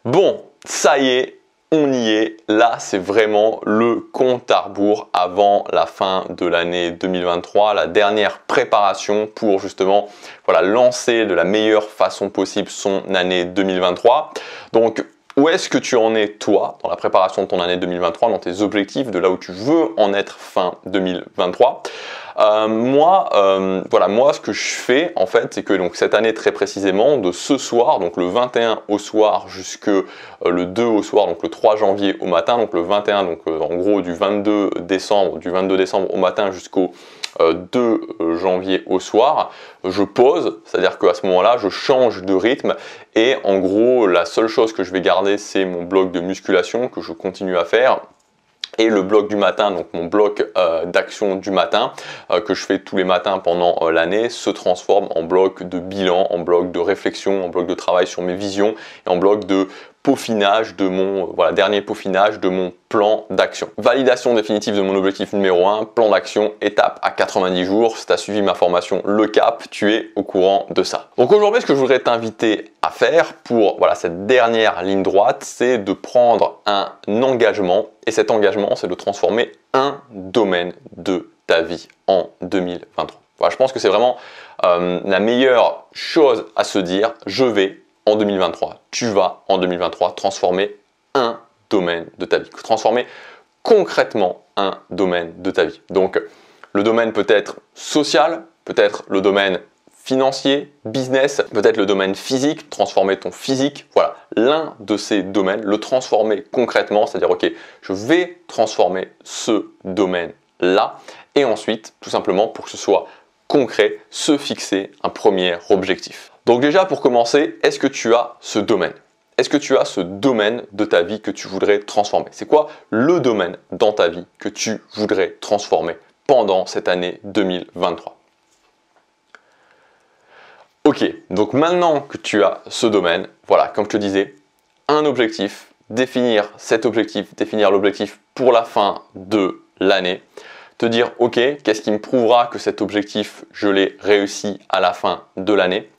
Bon, ça y est, on y est. Là, c'est vraiment le compte à rebours avant la fin de l'année 2023, la dernière préparation pour justement lancer de la meilleure façon possible son année 2023. Donc, où est-ce que tu en es toi dans la préparation de ton année 2023, dans tes objectifs, de là où tu veux en être fin 2023? Moi, ce que je fais en fait, c'est que donc cette année très précisément, de ce soir, donc le 21 au soir jusque le 2 au soir, donc le 3 janvier au matin, donc le 21, donc en gros du 22 décembre au matin jusqu'au 2 janvier au soir, je pause, c'est-à-dire qu'à ce moment-là, je change de rythme et en gros, la seule chose que je vais garder, c'est mon bloc de musculation que je continue à faire. Et le bloc du matin, donc mon bloc d'action du matin, que je fais tous les matins pendant l'année, se transforme en bloc de bilan, en bloc de réflexion, en bloc de travail sur mes visions et en bloc de peaufinage de mon dernier peaufinage de mon plan d'action. Validation définitive de mon objectif numéro 1, plan d'action, étape à 90 jours. Si tu as suivi ma formation Le Cap, tu es au courant de ça. Donc aujourd'hui, ce que je voudrais t'inviter à faire pour cette dernière ligne droite, c'est de prendre un engagement. Et cet engagement, c'est de transformer un domaine de ta vie en 2023. Voilà, je pense que c'est vraiment la meilleure chose à se dire. Je vais en 2023, tu vas en 2023 transformer un domaine de ta vie, transformer concrètement un domaine de ta vie. Donc le domaine peut être social, peut-être le domaine financier, business, peut-être le domaine physique, transformer ton physique, voilà, l'un de ces domaines, le transformer concrètement, c'est-à-dire ok, je vais transformer ce domaine-là, et ensuite, tout simplement pour que ce soit concret, se fixer un premier objectif. Donc déjà pour commencer, est-ce que tu as ce domaine? Est-ce que tu as ce domaine de ta vie que tu voudrais transformer? C'est quoi le domaine dans ta vie que tu voudrais transformer pendant cette année 2023? Ok, donc maintenant que tu as ce domaine, voilà, comme je te disais, un objectif, définir cet objectif, définir l'objectif pour la fin de l'année, te dire ok, qu'est-ce qui me prouvera que cet objectif, je l'ai réussi à la fin de l'année,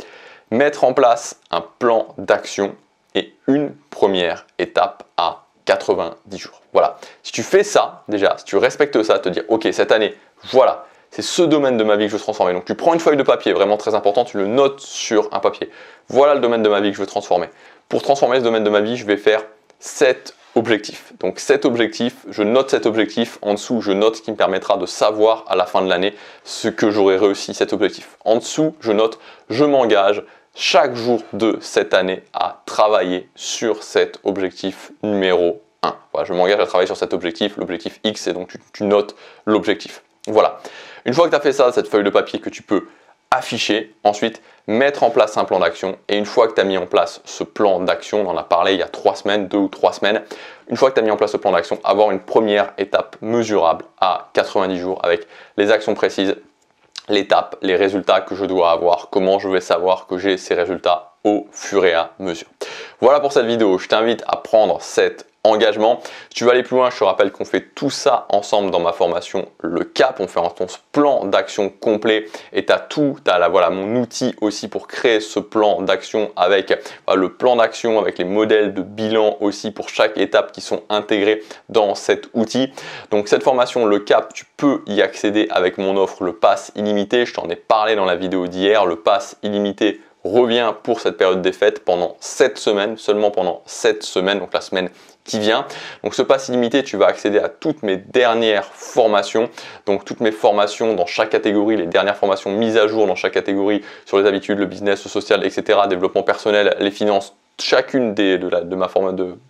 mettre en place un plan d'action et une première étape à 90 jours. Voilà, si tu fais ça déjà, si tu respectes ça, te dire ok, cette année, voilà, c'est ce domaine de ma vie que je veux transformer. Donc tu prends une feuille de papier, vraiment très important, tu le notes sur un papier. Voilà le domaine de ma vie que je veux transformer. Pour transformer ce domaine de ma vie, je vais faire 7 objectifs. Donc cet objectif, je note cet objectif. En dessous, je note ce qui me permettra de savoir à la fin de l'année ce que j'aurai réussi cet objectif. En dessous, je note, je m'engage chaque jour de cette année à travailler sur cet objectif numéro 1. Voilà, je m'engage à travailler sur cet objectif, l'objectif X, et donc tu notes l'objectif. Voilà. Une fois que tu as fait ça, cette feuille de papier que tu peux afficher, ensuite mettre en place un plan d'action. Et une fois que tu as mis en place ce plan d'action, on en a parlé il y a 3 semaines, 2 ou 3 semaines, une fois que tu as mis en place ce plan d'action, avoir une première étape mesurable à 90 jours avec les actions précises, l'étape, les résultats que je dois avoir, comment je vais savoir que j'ai ces résultats au fur et à mesure. Voilà pour cette vidéo, je t'invite à prendre cet engagement. Si tu veux aller plus loin, je te rappelle qu'on fait tout ça ensemble dans ma formation Le Cap. On fait un plan d'action complet et tu as tout, tu as mon outil aussi pour créer ce plan d'action avec le plan d'action, avec les modèles de bilan aussi pour chaque étape qui sont intégrés dans cet outil. Donc cette formation Le Cap, tu peux y accéder avec mon offre le Pass illimité. Je t'en ai parlé dans la vidéo d'hier. Le Pass illimité revient pour cette période des fêtes pendant 7 semaines, seulement pendant 7 semaines, donc la semaine qui vient. Donc ce pass illimité, tu vas accéder à toutes mes dernières formations, donc toutes mes formations dans chaque catégorie, les dernières formations mises à jour dans chaque catégorie sur les habitudes, le business, le social, etc., développement personnel, les finances. Chacune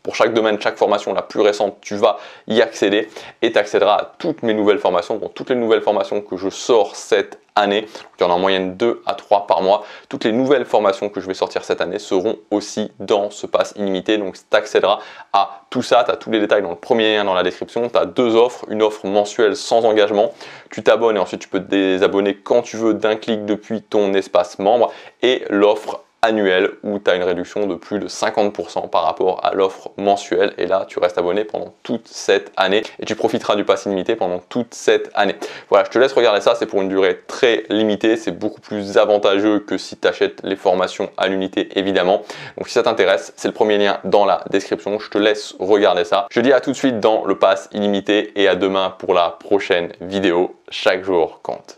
pour chaque domaine, chaque formation la plus récente, tu vas y accéder et tu accéderas à toutes mes nouvelles formations. Donc toutes les nouvelles formations que je sors cette année, donc il y en a en moyenne 2 à 3 par mois, toutes les nouvelles formations que je vais sortir cette année seront aussi dans ce pass illimité. Donc tu accéderas à tout ça, tu as tous les détails dans le premier lien dans la description. Tu as 2 offres, une offre mensuelle sans engagement, tu t'abonnes et ensuite tu peux te désabonner quand tu veux d'un clic depuis ton espace membre, et l'offre annuel où tu as une réduction de plus de 50% par rapport à l'offre mensuelle. Et là, tu restes abonné pendant toute cette année et tu profiteras du pass illimité pendant toute cette année. Voilà, je te laisse regarder ça. C'est pour une durée très limitée. C'est beaucoup plus avantageux que si tu achètes les formations à l'unité, évidemment. Donc si ça t'intéresse, c'est le premier lien dans la description. Je te laisse regarder ça. Je te dis à tout de suite dans le pass illimité et à demain pour la prochaine vidéo. Chaque jour compte.